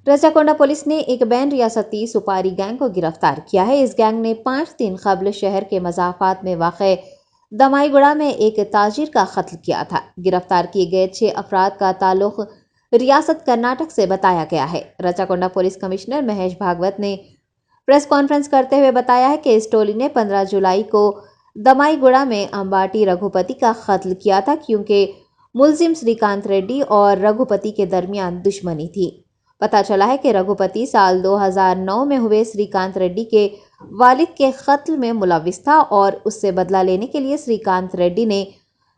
रजाकोंडा police ने एक ban रियासती सुपारी गैंग को गिरफ्तार किया है। इस गैंग ने 5 दिन कबल शहर के मजाफात में वाक़े दमाईगुड़ा में एक ताजिर का कत्ल किया था। गिरफ्तार किए गए 6 अफराद का ताल्लुक रियासत कर्नाटक से बताया गया है। रजाकोंडा पुलिस कमिश्नर महेश भागवत ने प्रेस कॉन्फ्रेंस करते हुए बताया है कि इस टोली ने 15 जुलाई को दमाईगुड़ा में अंबाटी रघुपति का कत्ल किया था, क्योंकि मुलजिम श्रीकांत रेड्डी और रघुपति के दरमियान दुश्मनी थी। पता चला है कि रघुपति साल 2009 में हुए श्रीकांत रेड्डी के वालिद के कत्ल में मुलविस था और उससे बदला लेने के लिए श्रीकांत रेड्डी ने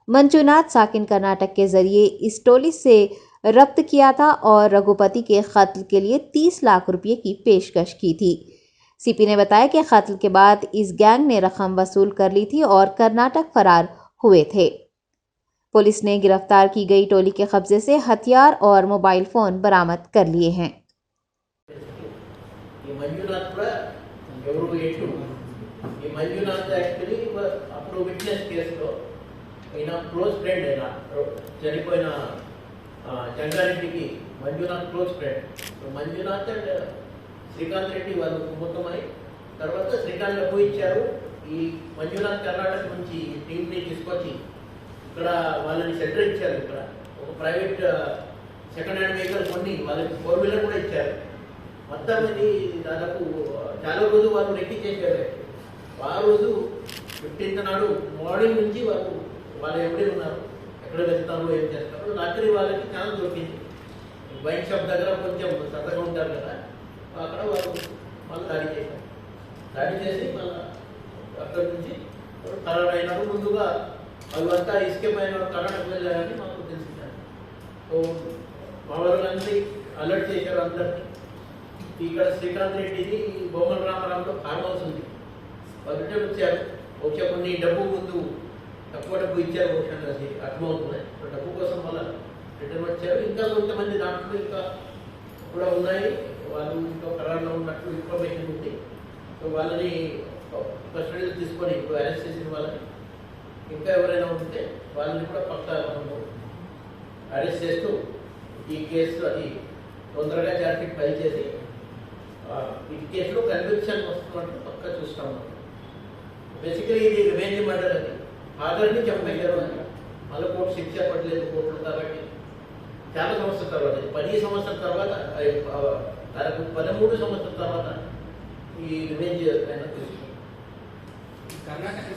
मंजूनाथ साकिन कर्नाटक के जरिए इस टोली से रब्त किया था और रघुपति के कत्ल के लिए 30 लाख रुपए की पेशकश की थी। सीपी ने बताया कि कत्ल के बाद इस गैंग ने रकम वसूल कर ली थी और कर्नाटक फरार हुए थे। पुलिस ने गिरफ्तार की गई टोली के कब्जे से हथियार और मोबाइल फोन बरामद कर लिए हैं। శ్రీకాంత్ రెడ్డి వాళ్ళు కుటుంబమై తర్వాత శ్రీకాంత్ డబ్బు ఇచ్చారు. ఈ మంజునాథ్ కర్ణాటక నుంచి టీంని తీసుకొచ్చి ఇక్కడ వాళ్ళని సెంటర్ ఇచ్చారు. ఇక్కడ ఒక ప్రైవేట్ సెకండ్ హ్యాండ్ వెహికల్ కొన్ని వాళ్ళకి 4 వీలర్ కూడా ఇచ్చారు. మొత్తం ఇది దాదాపు చాలా రోజు వాళ్ళు రెక్కి చేశారు. ఆ రోజు 15th నాడు మార్నింగ్ నుంచి వాళ్ళు ఎప్పుడే ఉన్నారు, ఎక్కడ వెళ్తారు, ఏం చేస్తారు. రాత్రి వాళ్ళకి చాలా దొరికింది. వైన్ షాప్ దగ్గర కొంచెం సరదాగా ఉంటారు కదా, అక్కడ వాళ్ళు దాడి చేశారు. దాడి చేసి మళ్ళీ అక్కడి నుంచి ఫరార్ అయినారు. ముందుగా వాళ్ళంతా ఎస్కేప్ అయిన కర్ణాటక వెళ్ళారని మాకు తెలిసింది. సో మా వాళ్ళంతా అలర్ట్ చేశారు అందరినీ. ఇక్కడ శ్రీకాంత్ రెడ్డిది బొమ్మల రామారావులో ఫార్మ్ హౌస్ ఉంది. వాళ్ళు రిటర్న్ వచ్చారు. బహుశా కొన్ని డబ్బు ముందు తక్కువ డబ్బు ఇచ్చారు, బహుశా అది అర్థమవుతుంది. డబ్బు కోసం వాళ్ళ రిటర్న్ వచ్చారు. ఇంకా కొంతమంది దాంట్లో ఇంకా కూడా ఉన్నాయి, వాళ్ళు ఇంకో కరారులో ఉన్నట్టు ఇన్ఫర్మేషన్ ఉంది. సో వాళ్ళని కస్టడీలో తీసుకొని ఇప్పుడు అరెస్ట్ చేసిన వాళ్ళని ఇంకా ఎవరైనా ఉంటే వాళ్ళని కూడా పక్కా అరెస్ట్ చేస్తూ ఈ కేసు అది తొందరగా చార్జ్షీట్ ఫైల్ చేసి ఈ కేసులో కన్విక్షన్ వస్తున్నట్టు పక్కా చూస్తాం. బేసికలీ ఇది రివెంజ్ మర్డర్ అని ఫాదర్ని చంపేశారు అని మళ్ళీ కోర్టు శిక్ష పడలేదు కోర్టులు. కాబట్టి చాలా సంవత్సరాల తర్వాత, 10 సంవత్సరాల తర్వాత, 13 సంవత్సరాల తర్వాత ఈ రివెంజ్ అయినా తీసుకుంటాం. కర్ణాటక